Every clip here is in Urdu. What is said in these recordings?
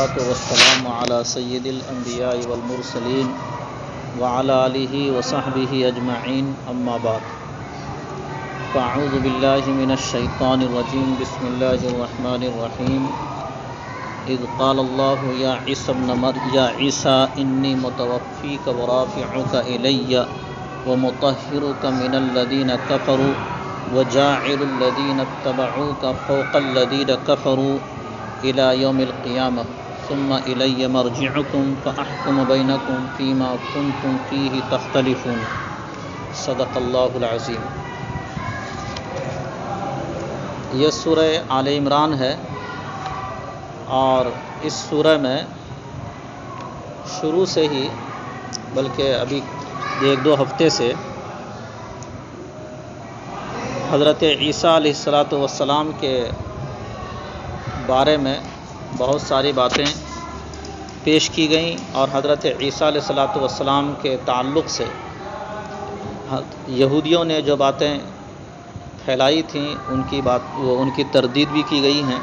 والصلاة والسلام على سید الانبیاء والمرسلین وعلى آلہ وصحبہ اجمعین اما بعد فاعوذ باللہ من الشیطان الرجیم بسم اللہ الرحمن الرحیم اذ قال اللہ یا عیسیٰ انی متوفیک ورافعک الی ومطہرک من الذین کفروا وجاعل الذین اتبعوک فوق الذین کفروا الى یوم القیامہ ثم الی مرجعکم فاحکم بینکم فیما کنتم فیہ تختلفون صدق اللہ العظیم۔ یہ سورہ آل عمران ہے اور اس سورہ میں شروع سے ہی بلکہ ابھی ایک دو ہفتے سے حضرت عیسیٰ علیہ السلام کے بارے میں بہت ساری باتیں پیش کی گئیں اور حضرت عیسیٰ علیہ السلام کے تعلق سے یہودیوں نے جو باتیں پھیلائی تھیں ان کی تردید بھی کی گئی ہیں۔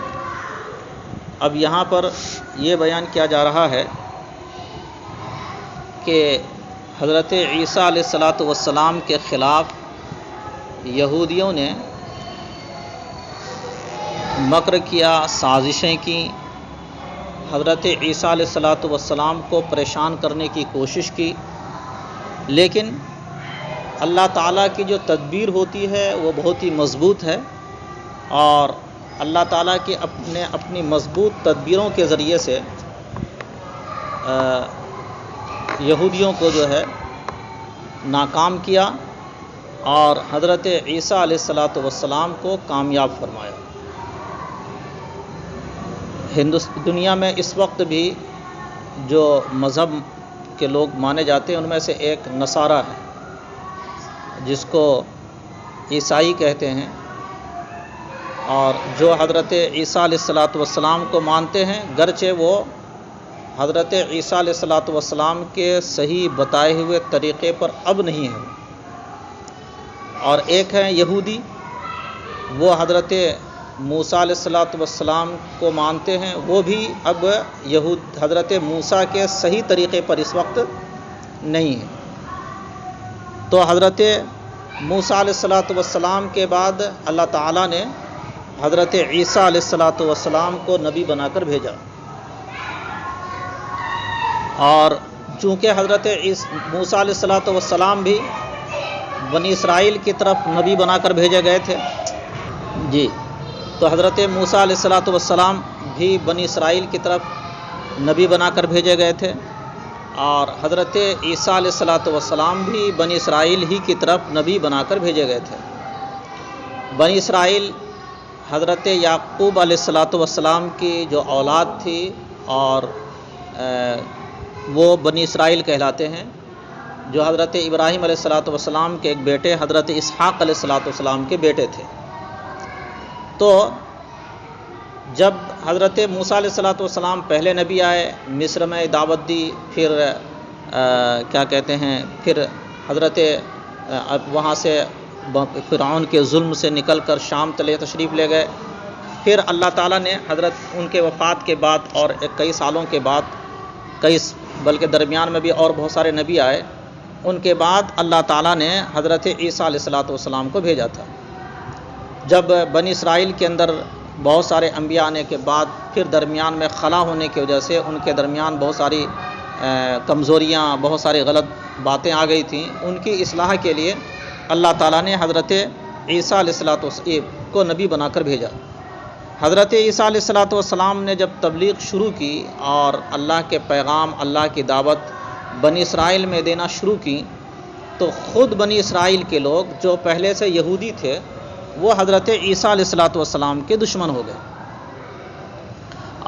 اب یہاں پر یہ بیان کیا جا رہا ہے کہ حضرت عیسیٰ علیہ السلام کے خلاف یہودیوں نے مکر کیا، سازشیں کی، حضرت عیسیٰ علیہ السلام کو پریشان کرنے کی کوشش کی، لیکن اللہ تعالیٰ کی جو تدبیر ہوتی ہے وہ بہت ہی مضبوط ہے اور اللہ تعالیٰ کی اپنی مضبوط تدبیروں کے ذریعے سے یہودیوں کو جو ہے ناکام کیا اور حضرت عیسیٰ علیہ السلام کو کامیاب فرمایا۔ دنیا میں اس وقت بھی جو مذہب کے لوگ مانے جاتے ہیں ان میں سے ایک نصارہ ہے جس کو عیسائی کہتے ہیں، اور جو حضرت عیسیٰ علیہ السلام کو مانتے ہیں گرچہ وہ حضرت عیسیٰ علیہ السلام کے صحیح بتائے ہوئے طریقے پر اب نہیں ہیں، اور ایک ہے یہودی، وہ حضرت موسیٰ علیہ السلام کو مانتے ہیں، وہ بھی اب حضرت موسیٰ کے صحیح طریقے پر اس وقت نہیں ہیں۔ تو حضرت موسیٰ علیہ السلام کے بعد اللہ تعالیٰ نے حضرت عیسیٰ علیہ السلام کو نبی بنا کر بھیجا، اور چونکہ حضرت موسیٰ علیہ السلام بھی بنی اسرائیل کی طرف نبی بنا کر بھیجے گئے تھے جی، تو حضرت موسیٰ علیہ السلام بھی بنی اسرائیل کی طرف نبی بنا کر بھیجے گئے تھے، اور حضرت عیسیٰ علیہ السلام بھی بنی اسرائیل ہی کی طرف نبی بنا کر بھیجے گئے تھے۔ بنی اسرائیل حضرت یعقوب علیہ السلام کی جو اولاد تھی اور وہ بنی اسرائیل کہلاتے ہیں، جو حضرت ابراہیم علیہ السلام کے ایک بیٹے حضرت اسحاق علیہ السلام کے بیٹے تھے۔ تو جب حضرت موسیٰ علیہ السلام پہلے نبی آئے، مصر میں دعوت دی، پھر پھر حضرت وہاں سے فرعون کے ظلم سے نکل کر شام تشریف لے گئے، پھر اللہ تعالیٰ نے ان کے وفات کے بعد اور کئی سالوں کے بعد بلکہ درمیان میں بھی اور بہت سارے نبی آئے، ان کے بعد اللہ تعالیٰ نے حضرت عیسیٰ علیہ السلام کو بھیجا تھا۔ جب بنی اسرائیل کے اندر بہت سارے انبیاء آنے کے بعد پھر درمیان میں خلا ہونے کی وجہ سے ان کے درمیان بہت ساری کمزوریاں، بہت ساری غلط باتیں آ گئی تھیں، ان کی اصلاح کے لیے اللہ تعالیٰ نے حضرت عیسیٰ علیہ السلام کو نبی بنا کر بھیجا۔ حضرت عیسیٰ علیہ السلام نے جب تبلیغ شروع کی اور اللہ کے پیغام، اللہ کی دعوت بنی اسرائیل میں دینا شروع کی، تو خود بنی اسرائیل کے لوگ جو پہلے سے یہودی تھے وہ حضرت عیسیٰ علیہ السلام کے دشمن ہو گئے،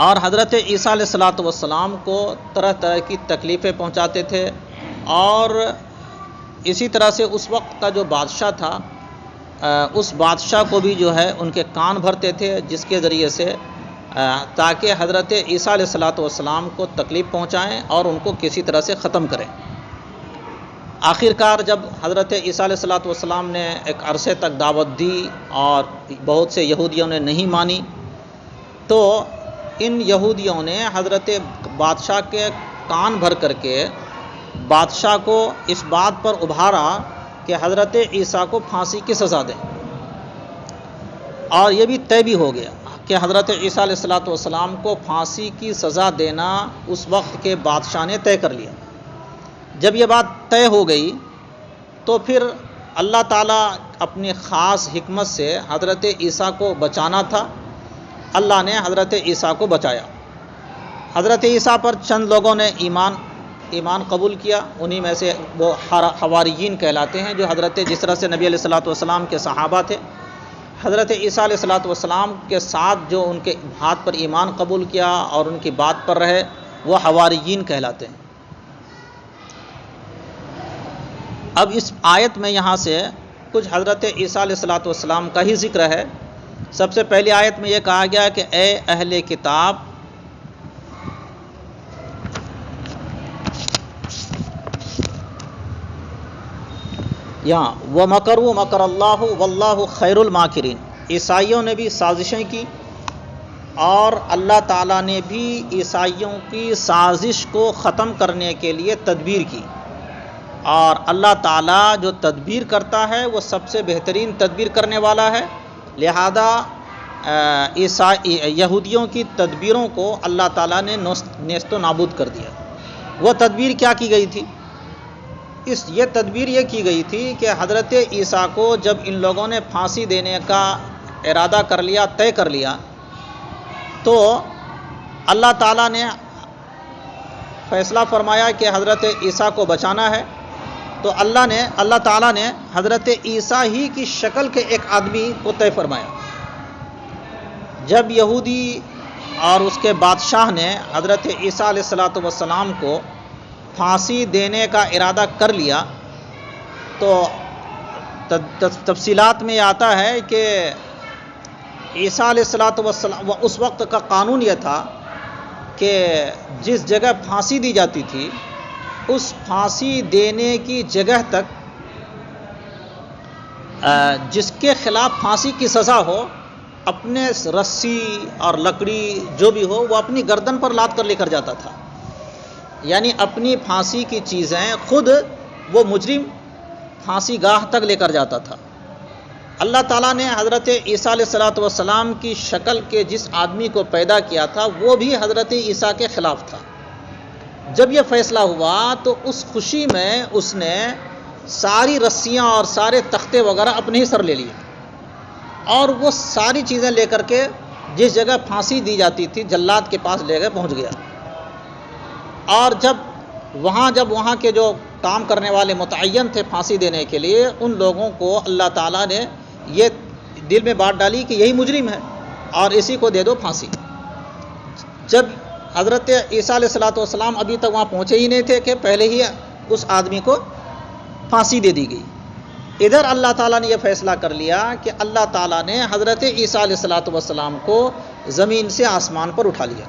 اور حضرت عیسیٰ علیہ السلام کو طرح طرح کی تکلیفیں پہنچاتے تھے، اور اسی طرح سے اس وقت کا جو بادشاہ تھا اس بادشاہ کو بھی جو ہے ان کے کان بھرتے تھے، جس کے ذریعے سے تاکہ حضرت عیسیٰ علیہ السلام کو تکلیف پہنچائیں اور ان کو کسی طرح سے ختم کریں۔ آخر کار جب حضرت عیسیٰ علیہ السلام نے ایک عرصے تک دعوت دی اور بہت سے یہودیوں نے نہیں مانی، تو ان یہودیوں نے حضرت بادشاہ کے کان بھر کر کے بادشاہ کو اس بات پر ابھارا کہ حضرت عیسیٰ کو پھانسی کی سزا دیں، اور یہ بھی طے بھی ہو گیا کہ حضرت عیسیٰ علیہ السلام کو پھانسی کی سزا دینا اس وقت کے بادشاہ نے طے کر لیا۔ جب یہ بات طے ہو گئی تو پھر اللہ تعالیٰ اپنی خاص حکمت سے حضرت عیسیٰ کو بچانا تھا، اللہ نے حضرت عیسیٰ کو بچایا۔ حضرت عیسیٰ پر چند لوگوں نے ایمان قبول کیا، انہی میں سے وہ حواریین کہلاتے ہیں، جو حضرت جس طرح سے نبی علیہ السلام کے صحابہ تھے، حضرت عیسیٰ علیہ السلام کے ساتھ جو ان کے ہاتھ پر ایمان قبول کیا اور ان کی بات پر رہے، وہ حواریین کہلاتے ہیں۔ اب اس آیت میں یہاں سے کچھ حضرت عیسیٰ علیہ السلام کا ہی ذکر ہے۔ سب سے پہلی آیت میں یہ کہا گیا کہ اے اہل کتاب، یہاں وَمَكَرُوا مَكَرَ اللَّهُ وَاللَّهُ خَيْرُ الْمَاكِرِينَ، عیسائیوں نے بھی سازشیں کی اور اللہ تعالیٰ نے بھی عیسائیوں کی سازش کو ختم کرنے کے لیے تدبیر کی، اور اللہ تعالیٰ جو تدبیر کرتا ہے وہ سب سے بہترین تدبیر کرنے والا ہے، لہذا یہودیوں کی تدبیروں کو اللہ تعالیٰ نے نیست و نابود کر دیا۔ وہ تدبیر کیا کی گئی تھی؟ یہ تدبیر یہ کی گئی تھی کہ حضرت عیسیٰ کو جب ان لوگوں نے پھانسی دینے کا ارادہ کر لیا، طے کر لیا، تو اللہ تعالیٰ نے فیصلہ فرمایا کہ حضرت عیسیٰ کو بچانا ہے، تو اللہ تعالیٰ نے حضرت عیسیٰ ہی کی شکل کے ایک آدمی کو طے فرمایا۔ جب یہودی اور اس کے بادشاہ نے حضرت عیسیٰ علیہ السلام کو پھانسی دینے کا ارادہ کر لیا، تو تفصیلات میں آتا ہے کہ عیسیٰ علیہ السلام اس وقت کا قانون یہ تھا کہ جس جگہ پھانسی دی جاتی تھی اس پھانسی دینے کی جگہ تک جس کے خلاف پھانسی کی سزا ہو، اپنے رسی اور لکڑی جو بھی ہو وہ اپنی گردن پر لاد کر لے کر جاتا تھا، یعنی اپنی پھانسی کی چیزیں خود وہ مجرم پھانسی گاہ تک لے کر جاتا تھا۔ اللہ تعالیٰ نے حضرت عیسیٰ علیہ السلام کی شکل کے جس آدمی کو پیدا کیا تھا وہ بھی حضرت عیسیٰ کے خلاف تھا۔ جب یہ فیصلہ ہوا تو اس خوشی میں اس نے ساری رسیاں اور سارے تختے وغیرہ اپنے ہی سر لے لیے، اور وہ ساری چیزیں لے کر کے جس جگہ پھانسی دی جاتی تھی جلاد کے پاس لے گئے، پہنچ گیا، اور جب وہاں کے جو کام کرنے والے متعین تھے پھانسی دینے کے لیے، ان لوگوں کو اللہ تعالیٰ نے یہ دل میں بات ڈالی کہ یہی مجرم ہے اور اسی کو دے دو پھانسی۔ جب حضرت عیسیٰ علیہ السلام ابھی تک وہاں پہنچے ہی نہیں تھے کہ پہلے ہی اس آدمی کو پھانسی دے دی گئی۔ ادھر اللہ تعالیٰ نے یہ فیصلہ کر لیا کہ اللہ تعالیٰ نے حضرت عیسیٰ علیہ السلام کو زمین سے آسمان پر اٹھا لیا۔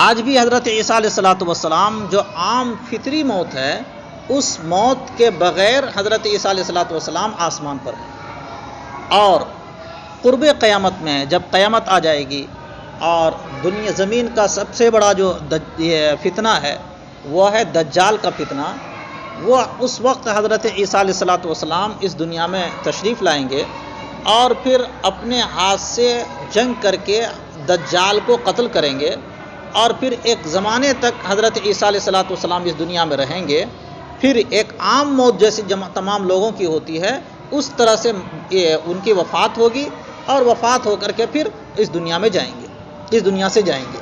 آج بھی حضرت عیسیٰ علیہ السلام جو عام فطری موت ہے، اس موت کے بغیر حضرت عیسیٰ علیہ السلام آسمان پر ہے، اور قرب قیامت میں جب قیامت آ جائے گی اور زمین کا سب سے بڑا جو فتنہ ہے وہ ہے دجال کا فتنہ، وہ اس وقت حضرت عیسیٰ علیہ السلام اس دنیا میں تشریف لائیں گے اور پھر اپنے ہاتھ سے جنگ کر کے دجال کو قتل کریں گے، اور پھر ایک زمانے تک حضرت عیسیٰ علیہ السلام اس دنیا میں رہیں گے، پھر ایک عام موت جیسی تمام لوگوں کی ہوتی ہے اس طرح سے ان کی وفات ہوگی، اور وفات ہو کر کے پھر اس دنیا میں جائیں گے، اس دنیا سے جائیں گے۔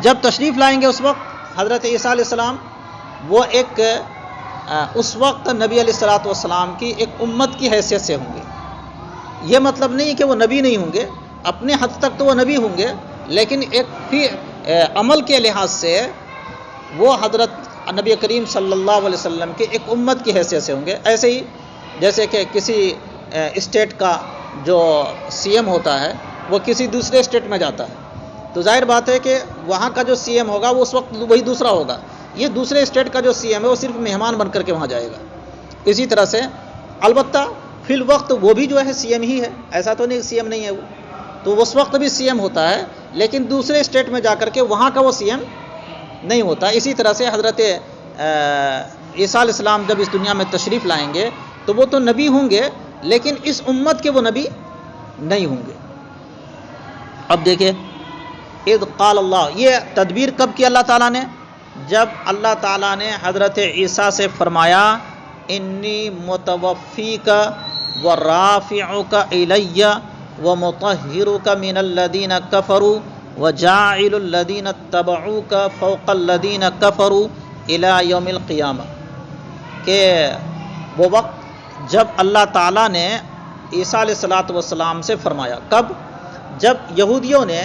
جب تشریف لائیں گے اس وقت حضرت عیسیٰ علیہ السلام وہ ایک اس وقت نبی علیہ السلام کی ایک امت کی حیثیت سے ہوں گے۔ یہ مطلب نہیں کہ وہ نبی نہیں ہوں گے، اپنے حد تک تو وہ نبی ہوں گے، لیکن ایک پھر عمل کے لحاظ سے وہ حضرت نبی کریم صلی اللہ علیہ وسلم کے ایک امت کی حیثیت سے ہوں گے۔ ایسے ہی جیسے کہ کسی اسٹیٹ کا جو سی ایم ہوتا ہے وہ کسی دوسرے اسٹیٹ میں جاتا ہے، تو ظاہر بات ہے کہ وہاں کا جو سی ایم ہوگا وہ اس وقت وہی دوسرا ہوگا، یہ دوسرے اسٹیٹ کا جو سی ایم ہے وہ صرف مہمان بن کر کے وہاں جائے گا۔ اسی طرح سے البتہ فی الوقت وہ بھی جو ہے سی ایم ہی ہے، ایسا تو نہیں سی ایم نہیں ہے وہ، تو اس وقت بھی سی ایم ہوتا ہے، لیکن دوسرے اسٹیٹ میں جا کر کے وہاں کا وہ سی ایم نہیں ہوتا۔ اسی طرح سے حضرت عیسیٰ علیہ السلام جب اس دنیا میں تشریف لائیں گے تو وہ تو نبی ہوں گے، لیکن اس امت کے وہ نبی نہیں ہوں گے۔ اب دیکھیں اذ قال اللہ، یہ تدبیر کب کی اللہ تعالیٰ نے؟ جب اللہ تعالیٰ نے حضرت عیسیٰ سے فرمایا انی متوفیک ورافعک الی ومطہرک من الذین کفروا وجاعل الذین اتبعوک فوق الذین کفروا الی یوم القیامہ، کہ وہ وقت جب اللہ تعالیٰ نے عیسیٰ علیہ السلام سے فرمایا، کب؟ جب یہودیوں نے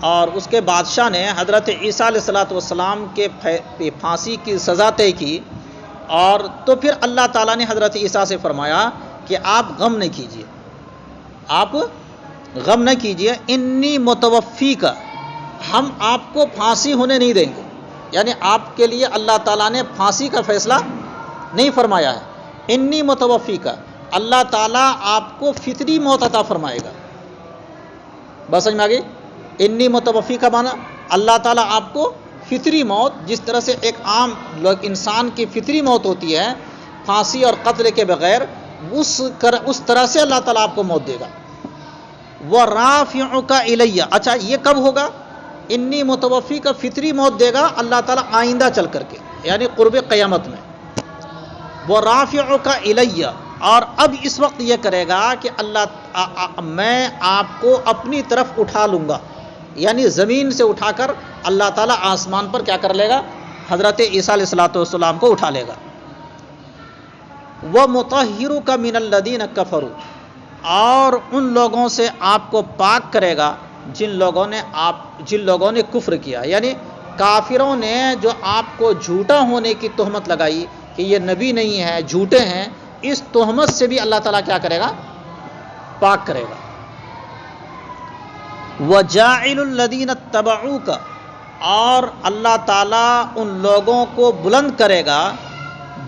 اور اس کے بادشاہ نے حضرت عیسیٰ علیہ السلام کے پھانسی کی سزا طے کی، اور تو پھر اللہ تعالیٰ نے حضرت عیسیٰ سے فرمایا کہ آپ غم نہ کیجیے، آپ غم نہ کیجیے، انی متوفی کا، ہم آپ کو پھانسی ہونے نہیں دیں گے۔ یعنی آپ کے لیے اللہ تعالیٰ نے پھانسی کا فیصلہ نہیں فرمایا ہے، انی متوفی کا، اللہ تعالیٰ آپ کو فطری موت عطا فرمائے گا۔ بس سمجھ میں آ گئی؟ انی متوفی کا معنی اللہ تعالیٰ آپ کو فطری موت، جس طرح سے ایک عام انسان کی فطری موت ہوتی ہے پھانسی اور قتل کے بغیر، اس طرح سے اللہ تعالیٰ آپ کو موت دے گا۔ وَرَافِعُكَ إِلَيَّ، اچھا یہ کب ہوگا؟ انی متوفی کا فطری موت دے گا اللہ تعالیٰ آئندہ چل کر کے، یعنی قرب قیامت میں۔ وَرَافِعُكَ إِلَيَّ، اور اب اس وقت یہ کرے گا کہ میں آپ کو اپنی طرف اٹھا لوں گا، یعنی زمین سے اٹھا کر اللہ تعالیٰ آسمان پر کیا کر لے گا؟ حضرت عیسیٰ علیہ السلام کو اٹھا لے گا۔ وَمُطَهِّرُكَ مِنَ الَّذِينَ كَفَرُوا، اور ان لوگوں سے آپ کو پاک کرے گا جن لوگوں نے کفر کیا، یعنی کافروں نے جو آپ کو جھوٹا ہونے کی تہمت لگائی کہ یہ نبی نہیں ہے، جھوٹے ہیں، اس تہمت سے بھی اللہ تعالیٰ کیا کرے گا؟ پاک کرے گا۔ وَجَاعِلُ الَّذِينَ اتَّبَعُوكَ، اور اللہ تعالیٰ ان لوگوں کو بلند کرے گا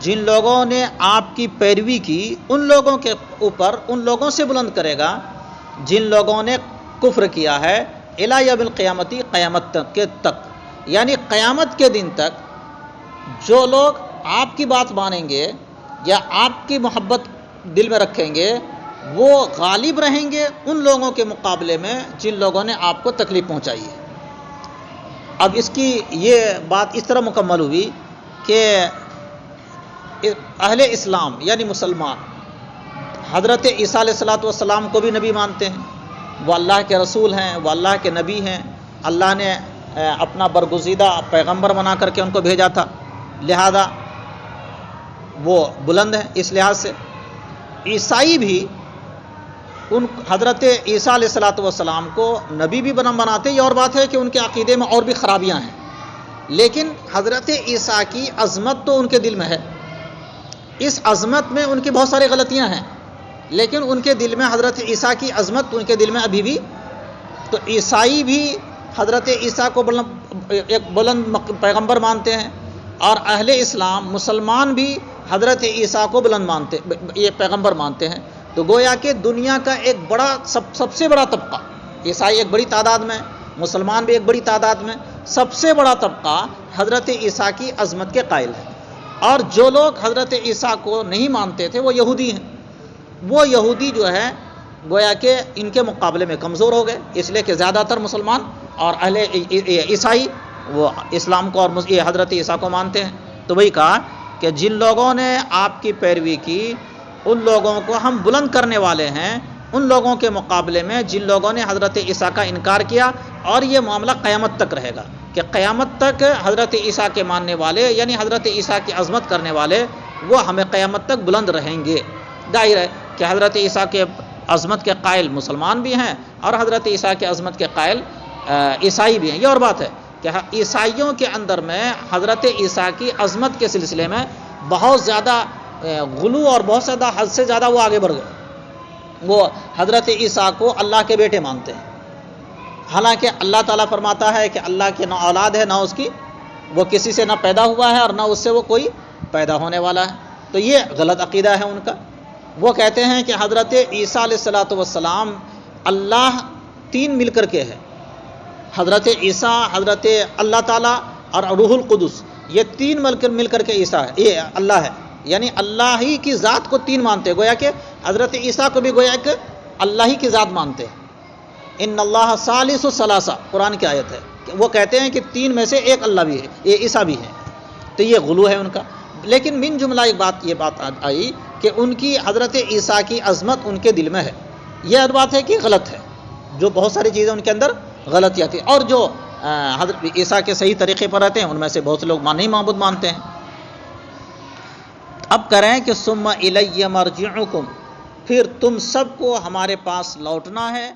جن لوگوں نے آپ کی پیروی کی، ان لوگوں کے اوپر، ان لوگوں سے بلند کرے گا جن لوگوں نے کفر کیا ہے، الی یوم القیامت، قیامت تک، یعنی قیامت کے دن تک جو لوگ آپ کی بات مانیں گے یا آپ کی محبت دل میں رکھیں گے، وہ غالب رہیں گے ان لوگوں کے مقابلے میں جن لوگوں نے آپ کو تکلیف پہنچائی ہے۔ اب اس کی یہ بات اس طرح مکمل ہوئی کہ اہل اسلام یعنی مسلمان حضرت عیسیٰ علیہ السلام کو بھی نبی مانتے ہیں، وہ اللہ کے رسول ہیں، وہ اللہ کے نبی ہیں، اللہ نے اپنا برگزیدہ پیغمبر بنا کر کے ان کو بھیجا تھا، لہذا وہ بلند ہیں۔ اس لحاظ سے عیسائی بھی ان حضرت عیسیٰ علیہ السلام کو نبی بھی بناتے، یہ اور بات ہے کہ ان کے عقیدے میں اور بھی خرابیاں ہیں، لیکن حضرت عیسیٰ کی عظمت تو ان کے دل میں ہے، اس عظمت میں ان کی بہت ساری غلطیاں ہیں، لیکن ان کے دل میں حضرت عیسیٰ کی عظمت ان کے دل میں ابھی بھی۔ تو عیسائی بھی حضرت عیسیٰ کو ایک بلند پیغمبر مانتے ہیں، اور اہل اسلام مسلمان بھی حضرت عیسیٰ کو بلند مانتے، یہ پیغمبر مانتے ہیں۔ تو گویا کہ دنیا کا ایک بڑا سب سے بڑا طبقہ، عیسائی ایک بڑی تعداد میں، مسلمان بھی ایک بڑی تعداد میں، سب سے بڑا طبقہ حضرت عیسیٰ کی عظمت کے قائل ہے۔ اور جو لوگ حضرت عیسیٰ کو نہیں مانتے تھے وہ یہودی ہیں، وہ یہودی جو ہے گویا کہ ان کے مقابلے میں کمزور ہو گئے، اس لیے کہ زیادہ تر مسلمان اور اہل عیسائی وہ اسلام کو اور حضرت عیسیٰ کو مانتے ہیں۔ تو وہی کہا کہ جن لوگوں نے آپ کی پیروی کی ان لوگوں کو ہم بلند کرنے والے ہیں ان لوگوں کے مقابلے میں جن لوگوں نے حضرت عیسیٰ کا انکار کیا، اور یہ معاملہ قیامت تک رہے گا کہ قیامت تک حضرت عیسیٰ کے ماننے والے یعنی حضرت عیسیٰ کی عظمت کرنے والے وہ ہمیں قیامت تک بلند رہیں گے۔ ظاہر ہے کہ حضرت عیسیٰ کے عظمت کے قائل مسلمان بھی ہیں اور حضرت عیسیٰ کے عظمت کے قائل عیسائی بھی ہیں۔ یہ اور بات ہے کہ عیسائیوں کے اندر میں حضرت عیسیٰ کی عظمت کے سلسلے میں بہت زیادہ غلو اور بہت زیادہ حد سے زیادہ وہ آگے بڑھ گئے، وہ حضرت عیسیٰ کو اللہ کے بیٹے مانتے ہیں، حالانکہ اللہ تعالیٰ فرماتا ہے کہ اللہ کی نہ اولاد ہے نہ اس کی وہ کسی سے نہ پیدا ہوا ہے اور نہ اس سے وہ کوئی پیدا ہونے والا ہے۔ تو یہ غلط عقیدہ ہے ان کا۔ وہ کہتے ہیں کہ حضرت عیسیٰ علیہ السلام اللہ تین مل کر کے ہے، حضرت عیسیٰ، حضرت اللہ تعالیٰ اور روح القدس، یہ تین مل کر کے عیسیٰ ہے، یہ اللہ ہے، یعنی اللہ ہی کی ذات کو تین مانتے ہیں، گویا کہ حضرت عیسیٰ کو بھی گویا کہ اللہ ہی کی ذات مانتے ہیں۔ ان اللہ ثالث ثلاثہ قرآن کی آیت ہے، وہ کہتے ہیں کہ تین میں سے ایک اللہ بھی ہے، یہ عیسیٰ بھی ہے، تو یہ غلو ہے ان کا۔ لیکن من جملہ ایک بات یہ بات آئی کہ ان کی حضرت عیسیٰ کی عظمت ان کے دل میں ہے، یہ بات ہے کہ غلط ہے، جو بہت ساری چیزیں ان کے اندر غلطیاں تھیں، اور جو حضرت عیسیٰ کے صحیح طریقے پر رہتے ہیں ان میں سے بہت سے لوگ نہیں معبود مانتے ہیں۔ اب کہہ رہے ہیں کہ ثم الی مرجعکم، پھر تم سب کو ہمارے پاس لوٹنا ہے،